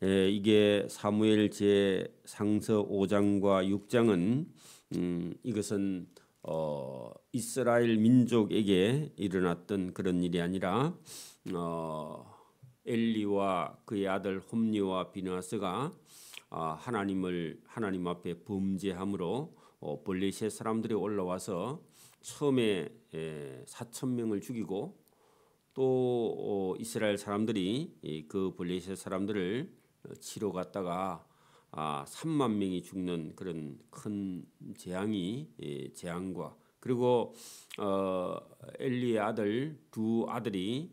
이게 사무엘 제 상서 5장과 6장은 이것은 이스라엘 민족에게 일어났던 그런 일이 아니라 엘리와 그의 아들 홈리와 비느하스가 하나님 앞에 범죄함으로 블레셋 사람들이 올라와서 처음에 4천 명을 죽이고 또 이스라엘 사람들이 그 블레셋 사람들을 치러 갔다가 3만 명이 죽는 그런 큰 재앙과 그리고 엘리의 아들 두 아들이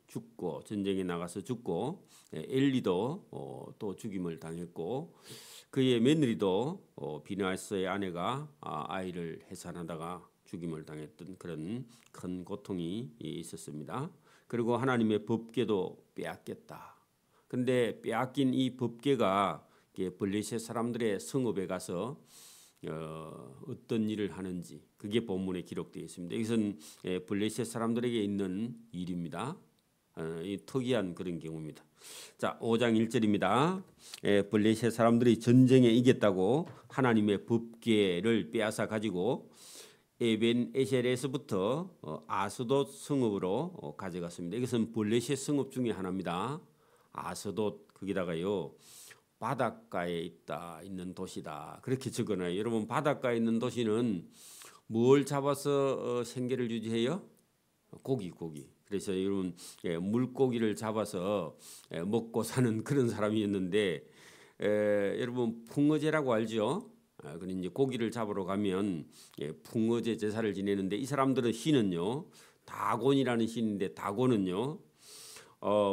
죽고 전쟁에 나가서 죽고 엘리도 또 죽임을 당했고 그의 며느리도 비느하스의 아내가 아이를 해산하다가 죽임을 당했던 그런 큰 고통이 있었습니다. 그리고 하나님의 법궤도 빼앗겼다. 그런데 빼앗긴 이 법궤가 블레셋 사람들의 성읍에 가서 어떤 일을 하는지 그게 본문에 기록되어 있습니다. 이것은 블레셋 사람들에게 있는 일입니다. 이 특이한 그런 경우입니다. 자, 5장 1절입니다. 블레셋 사람들이 전쟁에 이겼다고 하나님의 법궤를 빼앗아 가지고 에벤 에셀에서부터 아스돗 성읍으로 가져갔습니다. 이것은 블레셋 성읍 중에 하나입니다. 아스돗 거기다가요 바닷가에 있는 도시다 그렇게 적어놔요. 여러분 바닷가에 있는 도시는 뭘 잡아서 생계를 유지해요? 고기. 그래서 여러분 물고기를 잡아서 먹고 사는 그런 사람이었는데 여러분 풍어제라고 알죠? 그런 이제 고기를 잡으러 가면 풍어제 제사를 지내는데 이 사람들은 신은요 다곤이라는 신인데 다곤은요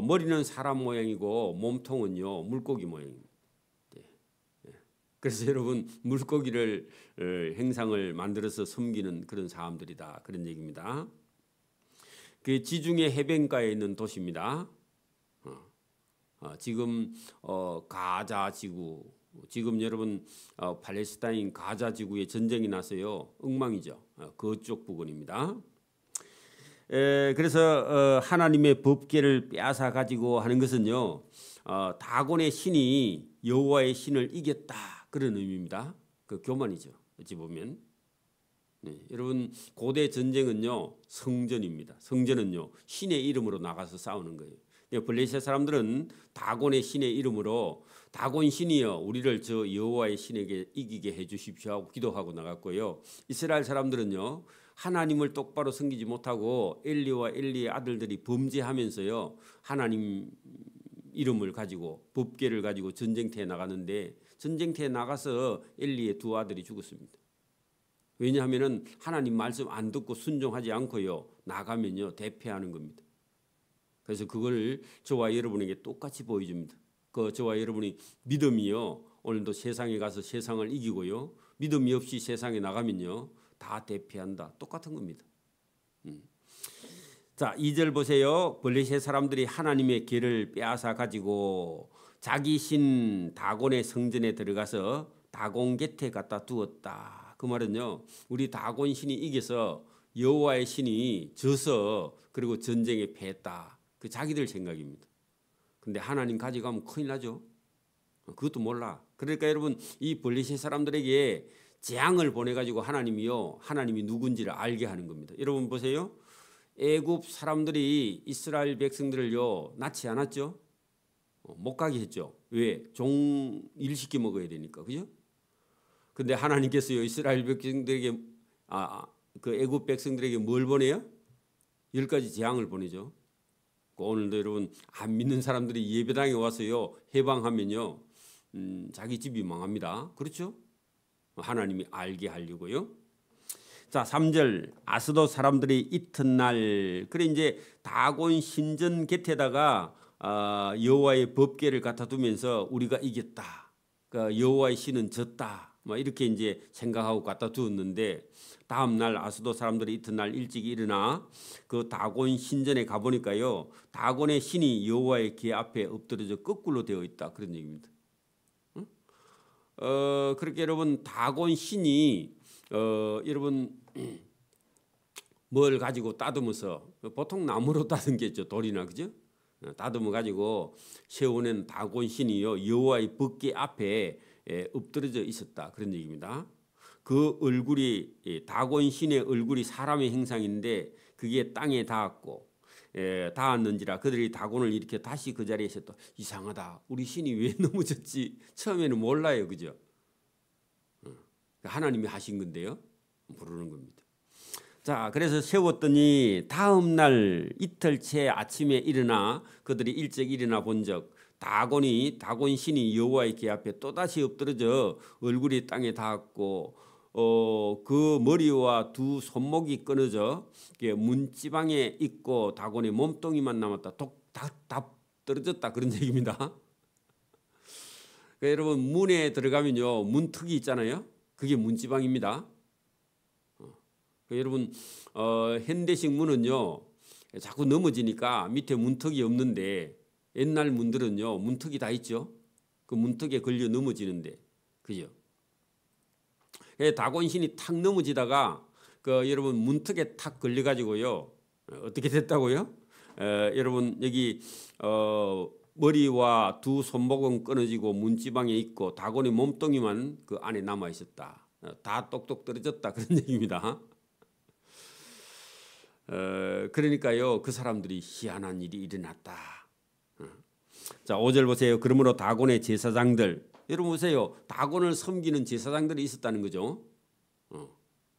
머리는 사람 모양이고 몸통은요 물고기 모양입니다. 그래서 여러분 물고기를 행상을 만들어서 섬기는 그런 사람들이다 그런 얘기입니다. 그 지중해 해변가에 있는 도시입니다. 지금 가자 지구 지금 여러분 팔레스타인 가자 지구에 전쟁이 나서요 엉망이죠. 그쪽 부근입니다. 그래서 하나님의 법궤를 빼앗아 가지고 하는 것은요 다곤의 신이 여호와의 신을 이겼다 그런 의미입니다. 그 교만이죠. 어찌 보면 여러분 고대 전쟁은요 성전입니다. 성전은요 신의 이름으로 나가서 싸우는 거예요. 블레셋 사람들은 다곤의 신의 이름으로 다곤 신이여 우리를 저 여호와의 신에게 이기게 해주십시오 하고 기도하고 나갔고요. 이스라엘 사람들은요 하나님을 똑바로 섬기지 못하고 엘리와 엘리의 아들들이 범죄하면서요 하나님 이름을 가지고 법궤를 가지고 전쟁터에 나갔는데 전쟁터에 나가서 엘리의 두 아들이 죽었습니다. 왜냐하면은 하나님 말씀 안 듣고 순종하지 않고요 나가면요 대패하는 겁니다. 그래서 그걸 저와 여러분에게 똑같이 보여줍니다. 저와 여러분이 믿음이요 오늘도 세상에 가서 세상을 이기고요 믿음이 없이 세상에 나가면요 다 대패한다 똑같은 겁니다. 자 2절 보세요. 블레셋 사람들이 하나님의 궤를 빼앗아 가지고 자기 신 다곤의 성전에 들어가서 다곤 곁에 갖다 두었다. 그 말은요 우리 다곤 신이 이겨서 여호와의 신이 져서 그리고 전쟁에 패했다. 그 자기들 생각입니다. 근데 하나님 가져가면 큰일 나죠. 그것도 몰라. 그러니까 여러분 이 블레셋 사람들에게 재앙을 보내가지고 하나님이 누군지를 알게 하는 겁니다. 여러분 보세요. 애굽 사람들이 이스라엘 백성들을요 낳지 않았죠. 못 가게 했죠. 왜? 종 일 시켜 먹어야 되니까. 그죠? 근데 하나님께서요 이스라엘 백성들에게 그 애굽 백성들에게 뭘 보내요? 10가지 재앙을 보내죠. 오늘도 여러분 안 믿는 사람들이 예배당에 와서요 해방하면요 자기 집이 망합니다. 그렇죠? 하나님이 알게 하려고요. 자 3절 아스돗 사람들이 이튿날 그래 이제 다곤 신전 곁에다가 여호와의 법궤를 갖다 두면서 우리가 이겼다. 그러니까 여호와의 신은 졌다. 막 이렇게 이제 생각하고 갖다 두었는데 다음 날 아스돗 사람들이 이튿날 일찍 일어나 그 다곤 신전에 가 보니까요 다곤의 신이 여호와의 궤 앞에 엎드려져 거꾸로 되어 있다 그런 얘기입니다. 그렇게 여러분 다곤 신이 여러분 뭘 가지고 따듬어서 보통 나무로 따듬겠죠 돌이나 그죠? 다듬어 가지고 세워낸 다곤 신이요 여호와의 법궤 앞에 엎드러져 있었다 그런 얘기입니다. 그 얼굴이 다곤 신의 얼굴이 사람의 형상인데 그게 땅에 닿았고 닿았는지라 그들이 다곤을 이렇게 다시 그 자리에서 또 이상하다. 우리 신이 왜 넘어졌지? 처음에는 몰라요. 그죠? 하나님이 하신 건데요. 모르는 겁니다. 자, 그래서 세웠더니 다음 날 이틀째 아침에 일어나 그들이 일찍 일어나 본즉 다곤 신이 여호와의 궤 앞에 또다시 엎드러져 얼굴이 땅에 닿았고 그 머리와 두 손목이 끊어져 문지방에 있고 다곤의 몸뚱이만 남았다. 다 떨어졌다 그런 얘기입니다. 그러니까 여러분 문에 들어가면요 문턱이 있잖아요. 그게 문지방입니다. 여러분 현대식 문은요 자꾸 넘어지니까 밑에 문턱이 없는데 옛날 문들은요 문턱이 다 있죠. 그 문턱에 걸려 넘어지는데 그죠? 다곤신이 탁 넘어지다가 그 여러분 문턱에 탁 걸려가지고요 어떻게 됐다고요? 여러분 여기 머리와 두 손목은 끊어지고 문지방에 있고 다곤의 몸뚱이만 그 안에 남아 있었다. 다 똑똑 떨어졌다 그런 얘기입니다. 그러니까요 그 사람들이 희한한 일이 일어났다. 자 5절 보세요. 그러므로 다곤의 제사장들 여러분 보세요. 다곤을 섬기는 제사장들이 있었다는 거죠.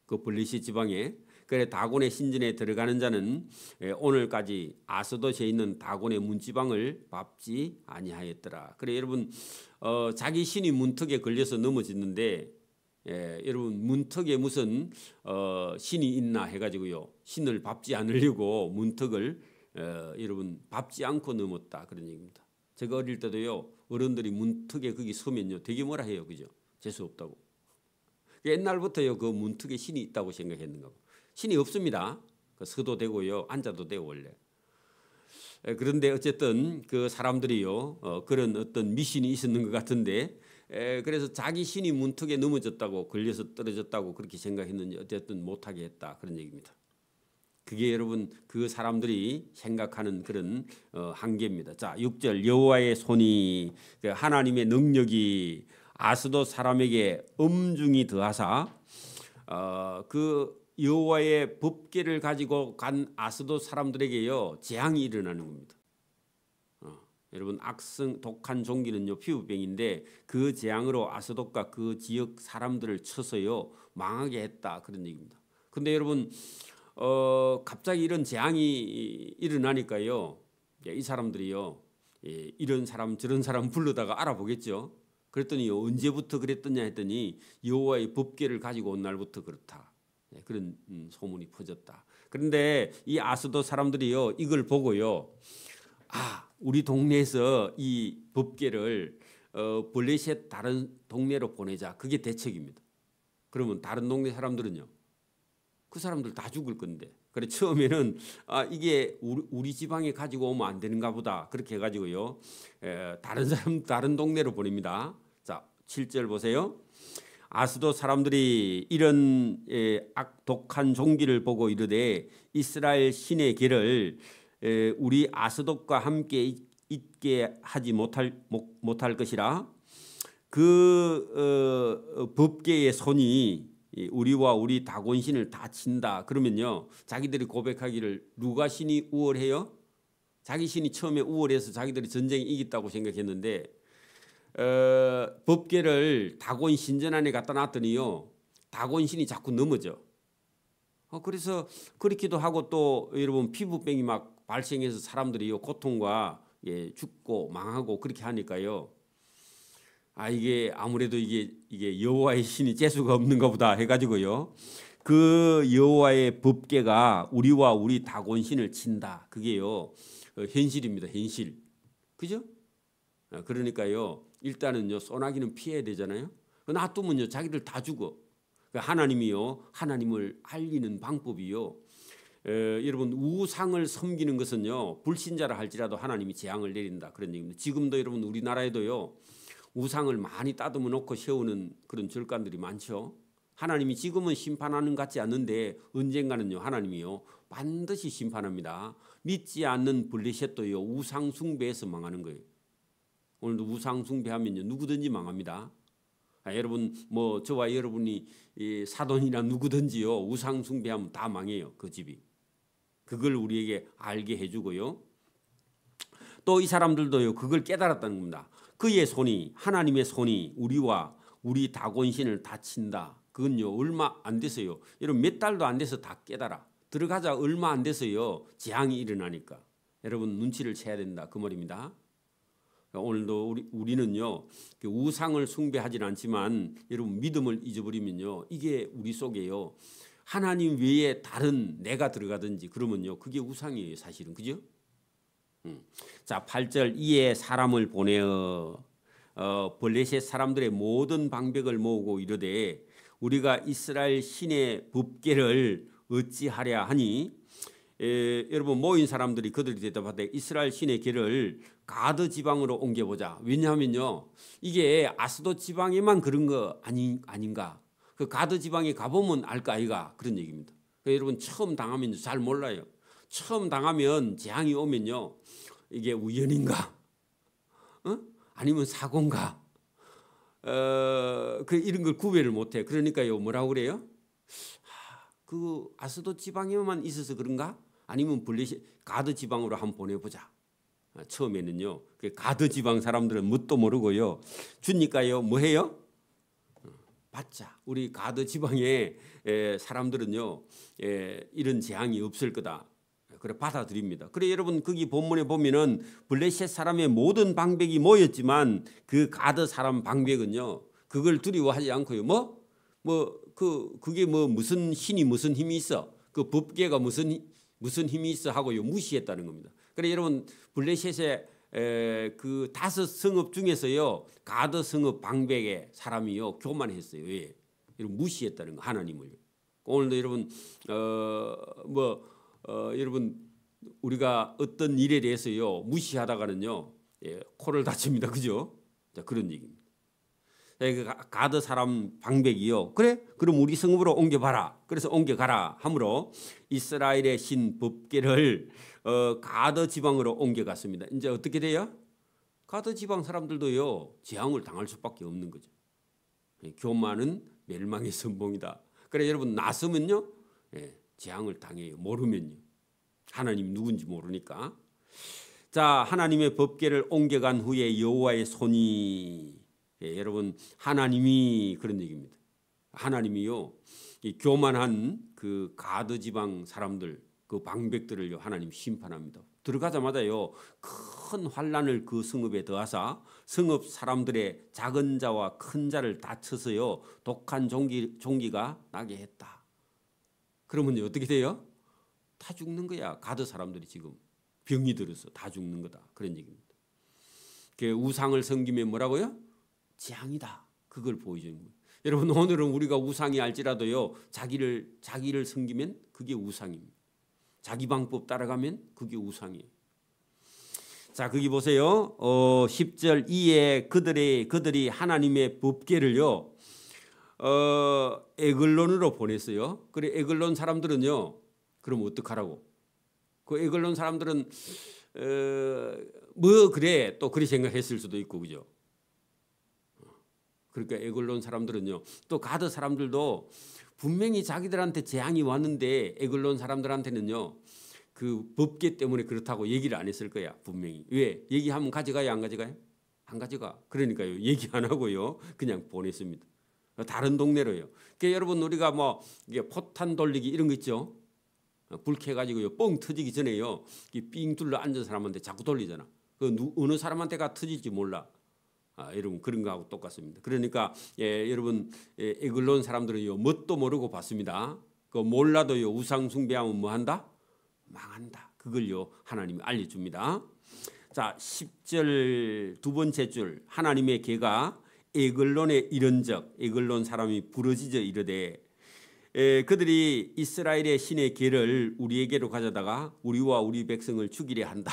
그 블리시 지방에 그래 다곤의 신전에 들어가는 자는 오늘까지 아스돗에 있는 다곤의 문지방을 밟지 아니하였더라. 그래 여러분 자기 신이 문턱에 걸려서 넘어졌는데 여러분 문턱에 무슨 신이 있나 해가지고요 신을 밟지 않으려고 문턱을 여러분 밟지 않고 넘었다 그런 얘기입니다. 제가 어릴 때도요 어른들이 문턱에 거기 서면요 되게 뭐라 해요 그죠? 재수 없다고. 옛날부터요 그 문턱에 신이 있다고 생각했는가 봐. 신이 없습니다. 서도 되고요 앉아도 되고 원래. 그런데 어쨌든 그 사람들이요 그런 어떤 미신이 있었는 것 같은데 그래서 자기 신이 문턱에 넘어졌다고 걸려서 떨어졌다고 그렇게 생각했는지 어쨌든 못하게 했다 그런 얘기입니다. 그게 여러분 그 사람들이 생각하는 그런 한계입니다. 자 6절 여호와의 손이 하나님의 능력이 아스돗 사람에게 엄중히 더하사 그 여호와의 법궤를 가지고 간 아스돗 사람들에게요 재앙이 일어나는 겁니다. 여러분 악성 독한 종기는요 피부병인데 그 재앙으로 아스돗과 그 지역 사람들을 쳐서요 망하게 했다 그런 얘기입니다. 근데 여러분 갑자기 이런 재앙이 일어나니까요 이 사람들이요 이런 사람 저런 사람 불러다가 알아보겠죠. 그랬더니 언제부터 그랬더냐 했더니 여호와의 법궤를 가지고 온 날부터 그렇다. 그런 소문이 퍼졌다. 그런데 이 아스돗 사람들이요 이걸 보고요 우리 동네에서 이 법궤를 블레셋 다른 동네로 보내자. 그게 대책입니다. 그러면 다른 동네 사람들은요 그 사람들 다 죽을 건데. 그래 처음에는 이게 우리 지방에 가지고 오면 안 되는가 보다 그렇게 해가지고요 다른 동네로 보냅니다. 자 7절 보세요. 아스돗 사람들이 이런 악독한 종기를 보고 이르되 이스라엘 신의 궤를 우리 아스돗과 함께 있게 하지 못할 것이라. 그 법궤의 손이 우리와 우리 다곤 신을 다 친다. 그러면요 자기들이 고백하기를 누가 신이 우월해요? 자기 신이 처음에 우월해서 자기들이 전쟁에 이겼다고 생각했는데 법궤를 다곤 신전 안에 갖다 놨더니요 다곤 신이 자꾸 넘어져. 그래서 그렇기도 하고 또 여러분 피부병이 막 발생해서 사람들이요 고통과 죽고 망하고 그렇게 하니까요 이게 아무래도 이게 여호와의 신이 재수가 없는가 보다 해가지고요 그 여호와의 법궤가 우리와 우리 다곤 신을 친다. 그게요 현실입니다. 현실. 그죠? 그러니까요 일단은요 소나기는 피해야 되잖아요. 놔두면요 자기들 다 죽어. 하나님이요 하나님을 알리는 방법이요 여러분 우상을 섬기는 것은요 불신자라 할지라도 하나님이 재앙을 내린다 그런 얘기입니다. 지금도 여러분 우리나라에도요 우상을 많이 따듬어 놓고 세우는 그런 절간들이 많죠. 하나님이 지금은 심판하는 것 같지 않는데 언젠가는요 하나님이요 반드시 심판합니다. 믿지 않는 블레셋도요 우상 숭배에서 망하는 거예요. 오늘도 우상 숭배하면요 누구든지 망합니다. 여러분 뭐 저와 여러분이 사돈이나 누구든지요 우상 숭배하면 다 망해요. 그 집이. 그걸 우리에게 알게 해주고요. 또 이 사람들도요 그걸 깨달았다는 겁니다. 그의 손이 하나님의 손이 우리와 우리 다곤신을 다친다. 그건요 얼마 안 돼서요. 여러분 몇 달도 안 돼서 다 깨달아. 들어가자 얼마 안 돼서요 재앙이 일어나니까. 여러분 눈치를 채야 된다 그 말입니다. 오늘도 우리는요 우상을 숭배하지는 않지만 여러분 믿음을 잊어버리면요 이게 우리 속에요 하나님 외에 다른 내가 들어가든지 그러면요 그게 우상이에요 사실은. 그죠? 자 8절 이에 사람을 보내어 블레셋 사람들의 모든 방백을 모으고 이르되 우리가 이스라엘 신의 법궤를 어찌하랴 하니 여러분 모인 사람들이 그들이 대답하되 이스라엘 신의 궤를 가드 지방으로 옮겨보자. 왜냐하면요 이게 아스돗 지방에만 그런 거 아닌가. 그 가드 지방에 가보면 알까 아이가 그런 얘기입니다. 그러니까 여러분 처음 당하면 잘 몰라요. 처음 당하면 재앙이 오면요 이게 우연인가 아니면 사고인가 이런 걸 구별을 못해. 그러니까요 뭐라고 그래요? 그 아스돗 지방에만 있어서 그런가? 아니면 블레셋 가드 지방으로 한번 보내보자. 처음에는요 그 가드 지방 사람들은 뭣도 모르고요 주니까요 뭐 해요? 받자. 우리 가드 지방의 사람들은요 이런 재앙이 없을 거다. 그래 받아들입니다. 그래 여러분 거기 본문에 보면은 블레셋 사람의 모든 방백이 모였지만 그 가드 사람 방백은요 그걸 두려워하지 않고요 그게 뭐 무슨 신이 무슨 힘이 있어 그 법궤가 무슨 힘이 있어 하고요 무시했다는 겁니다. 그래 여러분 블레셋의 그 5 성읍 중에서요 가드 성읍 방백의 사람이요 교만했어요. 왜? 여러분 무시했다는 거 하나님을요. 오늘도 여러분 여러분 우리가 어떤 일에 대해서요 무시하다가는요 코를 다칩니다. 그죠? 자 그런 얘기입니다. 가드 사람 방백이요. 그래? 그럼 우리 성읍으로 옮겨봐라. 그래서 옮겨가라 함으로 이스라엘의 신 법궤를 가드 지방으로 옮겨갔습니다. 이제 어떻게 돼요? 가드 지방 사람들도요 재앙을 당할 수밖에 없는 거죠. 교만은 멸망의 선봉이다. 그래 여러분 나서면요 재앙을 당해요. 모르면요. 하나님 누군지 모르니까. 자 하나님의 법궤를 옮겨간 후에 여호와의 손이 여러분 하나님이 그런 얘기입니다. 하나님이요 이 교만한 그 가드 지방 사람들 그 방백들을요 하나님 심판합니다. 들어가자마자요 큰 환란을 그 성읍에 더하사 성읍 사람들의 작은 자와 큰 자를 다 쳐서요 독한 종기가 나게 했다. 그러면 어떻게 돼요? 다 죽는 거야. 가드 사람들이 지금 병이 들어서 다 죽는 거다. 그런 얘기입니다. 그 우상을 섬기면 뭐라고요? 재앙이다. 그걸 보여주는 거예요. 여러분 오늘은 우리가 우상이 알지라도요 자기를 섬기면 그게 우상입니다. 자기 방법 따라가면 그게 우상이에요. 자 거기 보세요. 10절 이에 그들이 하나님의 법궤를요 에글론으로 보냈어요. 그래 에글론 사람들은요 그럼 어떡하라고? 그 에글론 사람들은 뭐 그래 또 그렇게 생각했을 수도 있고 그죠? 그러니까 에글론 사람들은요 또 가드 사람들도 분명히 자기들한테 재앙이 왔는데 에글론 사람들한테는요 그 법궤 때문에 그렇다고 얘기를 안 했을 거야 분명히. 왜? 얘기하면 가져가요 안 가져가요? 안 가져가. 그러니까요 얘기 안 하고요 그냥 보냈습니다. 다른 동네로요. 그러니까 여러분 우리가 뭐 이게 포탄 돌리기 이런 거 있죠. 불 켜가지고요 뻥 터지기 전에요 삥 둘러 앉은 사람한테 자꾸 돌리잖아. 그 어느 사람한테가 터질지 몰라. 여러분 그런 거하고 똑같습니다. 그러니까 여러분 에글론 사람들은요 뭣도 모르고 봤습니다. 그 몰라도요 우상 숭배하면 뭐 한다? 망한다. 그걸요 하나님이 알려줍니다. 자 10절 두 번째 줄 하나님의 궤가 에글론에 이른적 에글론 사람이 부러지져 이르되 그들이 이스라엘의 신의 궤를 우리에게로 가져다가 우리와 우리 백성을 죽이려 한다.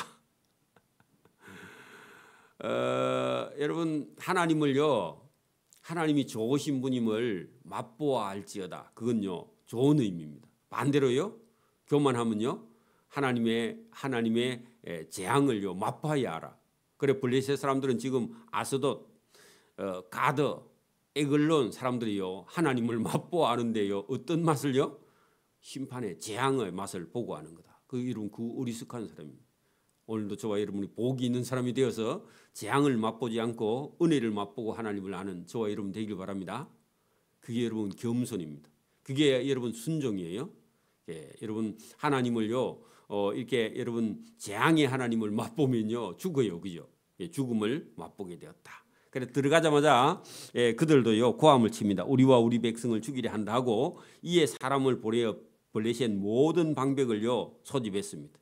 여러분 하나님이 좋으신 분임을 맛보아 알지어다. 그건요 좋은 의미입니다. 반대로요 교만하면요 하나님의 재앙을요 맛봐야 알아. 그래 블레셋 사람들은 지금 아스돗, 가드, 에글론 사람들이요 하나님을 맛보아 아는데요 어떤 맛을요? 심판의 재앙의 맛을 보고 하는 거다. 그 이름 그 어리숙한 사람입니다. 오늘도 저와 여러분이 복이 있는 사람이 되어서 재앙을 맛보지 않고 은혜를 맛보고 하나님을 아는 저와 여러분 되길 바랍니다. 그게 여러분 겸손입니다. 그게 여러분 순종이에요. 예, 여러분 하나님을요 이렇게 여러분 재앙의 하나님을 맛보면요 죽어요, 그죠? 예, 죽음을 맛보게 되었다. 그래 들어가자마자 그들도요 고함을 칩니다. 우리와 우리 백성을 죽이려 한다 하고 이에 사람을 보내어 블레셋 모든 방백을요 소집했습니다.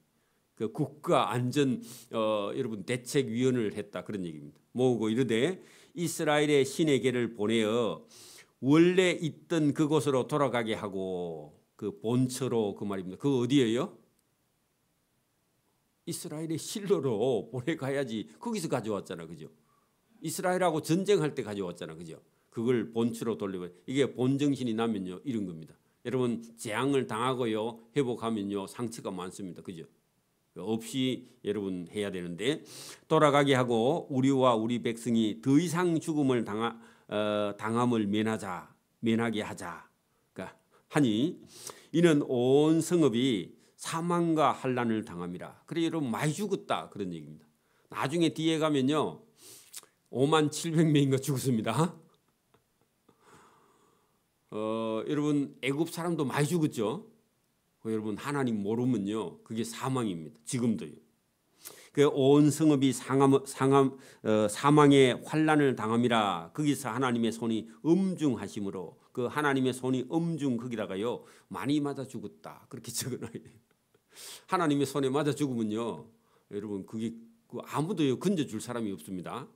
그 국가 안전 여러분 대책위원회를 했다 그런 얘기입니다. 모으고 이르되 이스라엘의 신에게를 보내어 원래 있던 그곳으로 돌아가게 하고 그 본처로 그 말입니다. 그 어디예요? 이스라엘의 실로로 보내가야지. 거기서 가져왔잖아, 그죠? 이스라엘하고 전쟁할 때 가져왔잖아, 그죠? 그걸 본처로 돌리고 이게 본정신이 나면요 이런 겁니다. 여러분 재앙을 당하고요 회복하면요 상처가 많습니다, 그죠? 없이 여러분 해야 되는데 돌아가게 하고 우리와 우리 백성이 더 이상 죽음을 당함을 면하게 하자. 그러니까 하니 이는 온 성읍이 사망과 환난을 당함이라. 그래 여러분 많이 죽었다 그런 얘기입니다. 나중에 뒤에 가면요 5만 700명인가 죽었습니다. 여러분 애굽 사람도 많이 죽었죠. 여러분 하나님 모르면요 그게 사망입니다. 지금도요. 그 온 성읍이 사망의 환난을 당함이라. 거기서 하나님의 손이 엄중하심으로 그 하나님의 손이 엄중 거기다가요 많이 맞아 죽었다 그렇게 적어놔야 돼요. 하나님의 손에 맞아 죽으면요 여러분 그게 아무도요 건져줄 사람이 없습니다.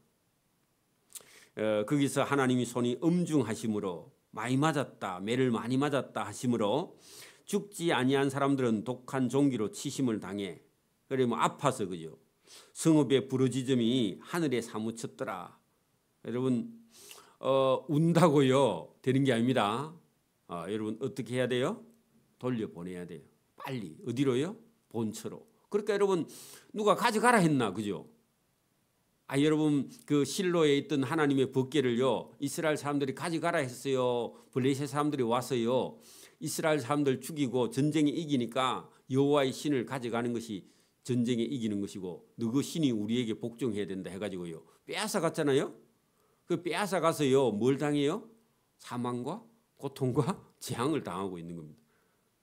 거기서 하나님이 손이 엄중하심으로 많이 맞았다 매를 많이 맞았다 하심으로 죽지 아니한 사람들은 독한 종기로 치심을 당해. 그래 뭐 아파서 그죠. 성읍의 부르짖음이 하늘에 사무쳤더라. 여러분 운다고요 되는 게 아닙니다. 여러분 어떻게 해야 돼요? 돌려보내야 돼요. 빨리 어디로요? 본처로. 그러니까 여러분 누가 가져가라 했나 그죠? 여러분 그 실로에 있던 하나님의 법궤를요 이스라엘 사람들이 가져가라 했어요. 블레셋 사람들이 와서요 이스라엘 사람들 죽이고 전쟁에 이기니까 여호와의 신을 가져가는 것이 전쟁에 이기는 것이고 너 그 신이 우리에게 복종해야 된다 해가지고요 빼앗아 갔잖아요. 그 빼앗아 가서요 뭘 당해요? 사망과 고통과 재앙을 당하고 있는 겁니다.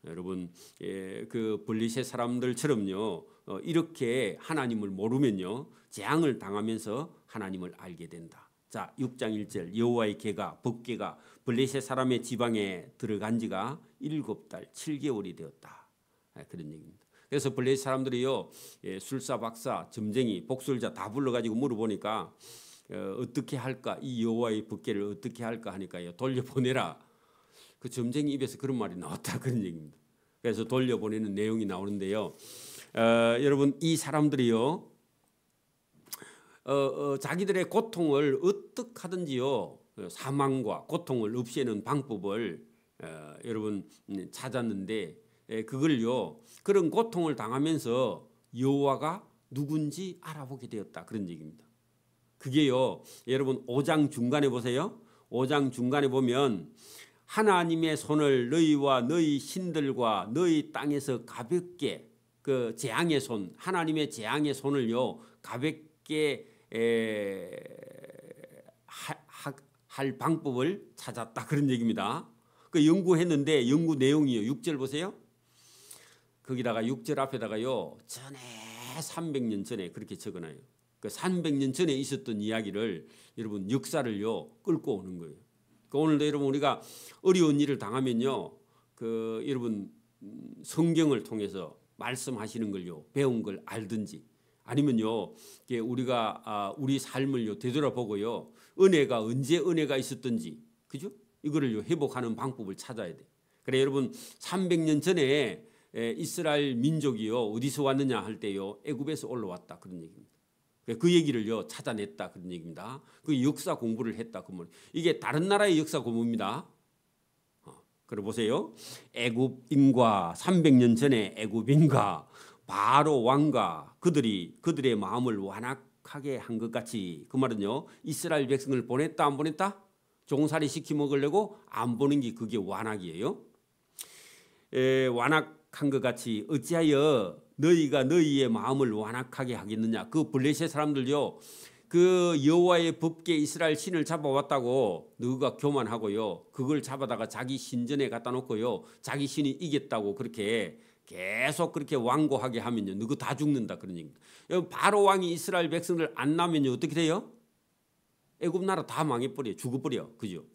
여러분 그 블레셋 사람들처럼요 이렇게 하나님을 모르면요 재앙을 당하면서 하나님을 알게 된다. 자 6장 1절 여호와의 계가 법궤가 블레셋 사람의 지방에 들어간 지가 7달 7개월이 되었다. 그런 얘기입니다. 그래서 블레셋 사람들이요 술사 박사 점쟁이 복술자 다 불러가지고 물어보니까 어떻게 할까 이 여호와의 법궤를 어떻게 할까 하니까요 돌려보내라. 그 점쟁이 입에서 그런 말이 나왔다 그런 얘기입니다. 그래서 돌려보내는 내용이 나오는데요. 여러분 이 사람들이요 자기들의 고통을 어떻게 하든지요 사망과 고통을 없애는 방법을 여러분 찾았는데 그걸요 그런 고통을 당하면서 여호와가 누군지 알아보게 되었다 그런 얘기입니다. 그게요 여러분 5장 중간에 보세요. 5장 중간에 보면 하나님의 손을 너희와 너희 신들과 너희 땅에서 가볍게 그 재앙의 손 하나님의 재앙의 손을요 가볍게 할 방법을 찾았다 그런 얘기입니다. 그 연구했는데 연구 내용이요 6절 보세요. 거기다가 6절 앞에다가요 전에 300년 전에 그렇게 적어놔요. 그 300년 전에 있었던 이야기를 여러분 역사를요 끌고 오는 거예요. 오늘도 여러분 우리가 어려운 일을 당하면요 그 여러분 성경을 통해서 말씀하시는 걸요 배운 걸 알든지 아니면요 우리가 우리 삶을요 되돌아보고요 은혜가 언제 은혜가 있었든지 그죠? 이거를요 회복하는 방법을 찾아야 돼. 그래 여러분 300년 전에 이스라엘 민족이요 어디서 왔느냐 할 때요 애굽에서 올라왔다 그런 얘기입니다. 그 얘기를요 찾아냈다 그런 얘기입니다. 그 역사 공부를 했다 그 말. 이게 다른 나라의 역사 공부입니다. 그래 보세요. 애굽인과 300년 전에 애굽인과 바로 왕과 그들의 마음을 완악하게 한 것 같이 그 말은요 이스라엘 백성을 보냈다 안 보냈다? 종살이 시키 먹으려고 안 보낸 게 그게 완악이에요. 완악한 것 같이 어찌하여 너희가 너희의 마음을 완악하게 하겠느냐. 그 블레셋 사람들요 그 여호와의 법궤 이스라엘 신을 잡아왔다고 너가 교만하고요 그걸 잡아다가 자기 신전에 갖다 놓고요 자기 신이 이겼다고 그렇게 계속 그렇게 완고하게 하면요 너가 다 죽는다 그런 얘기입니다. 바로 왕이 이스라엘 백성들 안 나면요 어떻게 돼요? 애굽 나라 다 망해버려 죽어버려 그죠?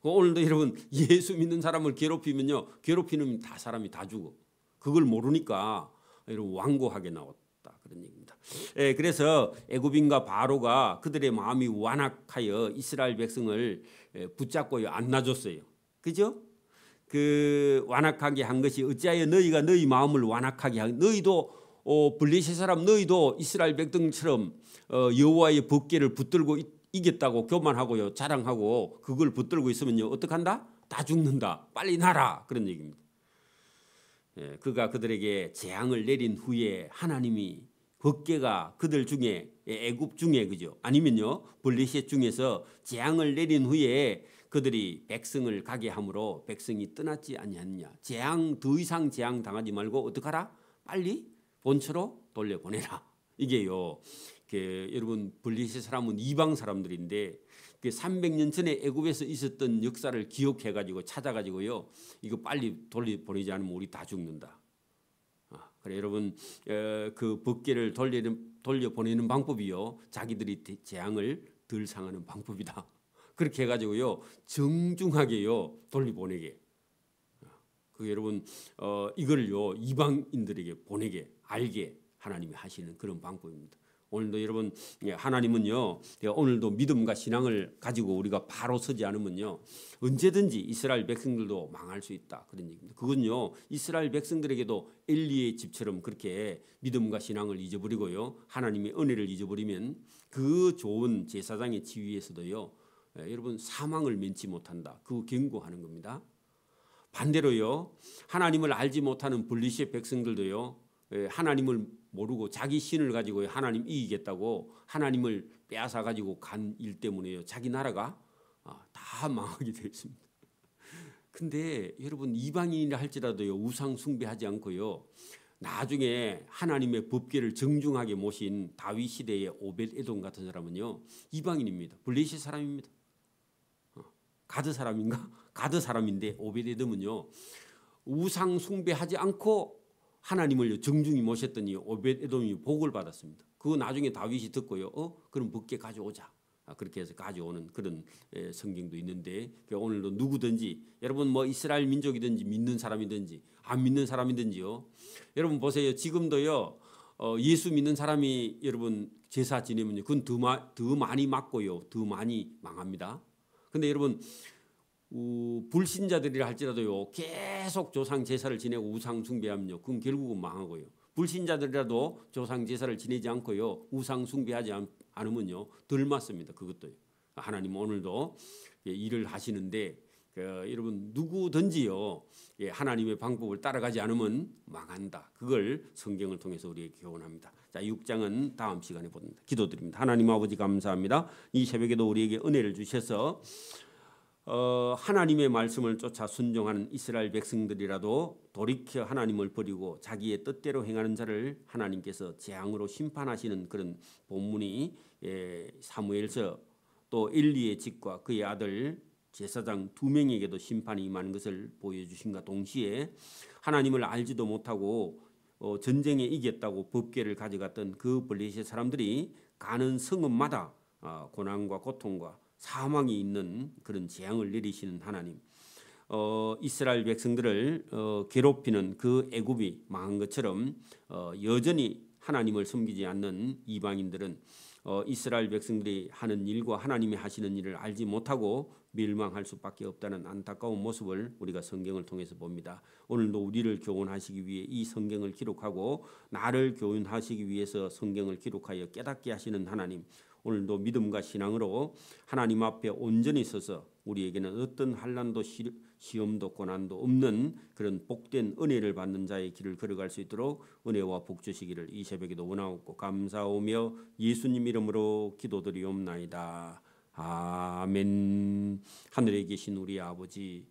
오늘도 여러분 예수 믿는 사람을 괴롭히면요 괴롭히는 다 사람이 다 죽어. 그걸 모르니까 여러분 완고하게 나왔다 그런 얘기입니다. 그래서 애굽인과 바로가 그들의 마음이 완악하여 이스라엘 백성을 붙잡고 안 놔줬어요. 그죠? 그 완악하게 한 것이 어찌하여 너희가 너희 마음을 완악하게 하고 너희도 블레셋 사람 너희도 이스라엘 백성처럼 여호와의 법궤를 붙들고 이겼다고 교만하고요 자랑하고 그걸 붙들고 있으면요 어떡한다? 다 죽는다. 빨리 나라 그런 얘기입니다. 그가 그들에게 재앙을 내린 후에 하나님이 법궤가 그들 중에 애굽 중에 그죠? 아니면요 블레셋 중에서 재앙을 내린 후에 그들이 백성을 가게 함으로 백성이 떠났지 아니하느냐. 재앙 더 이상 재앙 당하지 말고 어떡하라? 빨리 본처로 돌려보내라. 이게요. 여러분 블레셋 사람은 이방 사람들인데 300년 전에 애굽에서 있었던 역사를 기억해 가지고 찾아 가지고요. 이거 빨리 돌려보내지 않으면 우리 다 죽는다. 그래 여러분 그 법궤를 돌려보내는 방법이요. 자기들이 재앙을 덜 상하는 방법이다. 그렇게 해 가지고요. 정중하게요. 돌려보내게. 그 여러분 이걸요. 이방인들에게 보내게 알게 하나님이 하시는 그런 방법입니다. 오늘도 여러분 하나님은요 오늘도 믿음과 신앙을 가지고 우리가 바로 서지 않으면요 언제든지 이스라엘 백성들도 망할 수 있다 그런 얘기입니다. 그건요 이스라엘 백성들에게도 엘리의 집처럼 그렇게 믿음과 신앙을 잊어버리고요 하나님의 은혜를 잊어버리면 그 좋은 제사장의 지위에서도요 여러분 사망을 면치 못한다. 그 경고하는 겁니다. 반대로요 하나님을 알지 못하는 블레셋 백성들도요 하나님을 모르고 자기 신을 가지고 하나님 이기겠다고 하나님을 빼앗아 가지고 간 일 때문에요. 자기 나라가 다 망하게 되어 있습니다. 근데 여러분 이방인이라 할지라도요 우상 숭배하지 않고요. 나중에 하나님의 법궤를 정중하게 모신 다윗 시대의 오벳에돔 같은 사람은요 이방인입니다. 블레셋 사람입니다. 가드 사람인가? 가드 사람인데 오벳에돔은요 우상 숭배하지 않고 하나님을 정중히 모셨더니 오벳에돔이 복을 받았습니다. 그거 나중에 다윗이 듣고요. 그럼 법궤 가져오자. 그렇게 해서 가져오는 그런 성경도 있는데 오늘도 누구든지 여러분 뭐 이스라엘 민족이든지 믿는 사람이든지 안 믿는 사람이든지요. 여러분 보세요. 지금도요. 예수 믿는 사람이 여러분 제사 지내면요. 그건 더 많이 맞고요. 더 많이 망합니다. 근데 여러분 불신자들이라 할지라도요 계속 조상 제사를 지내고 우상 숭배하면요 그건 결국은 망하고요. 불신자들이라도 조상 제사를 지내지 않고요 우상 숭배하지 않으면요 덜 맞습니다. 그것도요. 하나님 오늘도 일을 하시는데 여러분 누구든지요 하나님의 방법을 따라가지 않으면 망한다. 그걸 성경을 통해서 우리에게 교훈합니다. 자 6장은 다음 시간에 봅니다. 기도드립니다. 하나님 아버지 감사합니다. 이 새벽에도 우리에게 은혜를 주셔서 하나님의 말씀을 쫓아 순종하는 이스라엘 백성들이라도 돌이켜 하나님을 버리고 자기의 뜻대로 행하는 자를 하나님께서 재앙으로 심판하시는 그런 본문이 사무엘서 또 엘리의 집과 그의 아들 제사장 2명에게도 심판이 임하는 것을 보여주신과 동시에 하나님을 알지도 못하고 전쟁에 이겼다고 법궤를 가져갔던 그 블레셋 사람들이 가는 성읍마다 고난과 고통과 사망이 있는 그런 재앙을 내리시는 하나님, 이스라엘 백성들을 괴롭히는 그 애굽이 망한 것처럼 여전히 하나님을 섬기지 않는 이방인들은 이스라엘 백성들이 하는 일과 하나님이 하시는 일을 알지 못하고 멸망할 수밖에 없다는 안타까운 모습을 우리가 성경을 통해서 봅니다. 오늘도 우리를 교훈하시기 위해 이 성경을 기록하고 나를 교훈하시기 위해서 성경을 기록하여 깨닫게 하시는 하나님, 오늘도 믿음과 신앙으로 하나님 앞에 온전히 서서 우리에게는 어떤 환난도 시험도 고난도 없는 그런 복된 은혜를 받는 자의 길을 걸어갈 수 있도록 은혜와 복 주시기를 이 새벽에도 원하옵고 감사하며 예수님 이름으로 기도드리옵나이다. 아멘. 하늘에 계신 우리 아버지의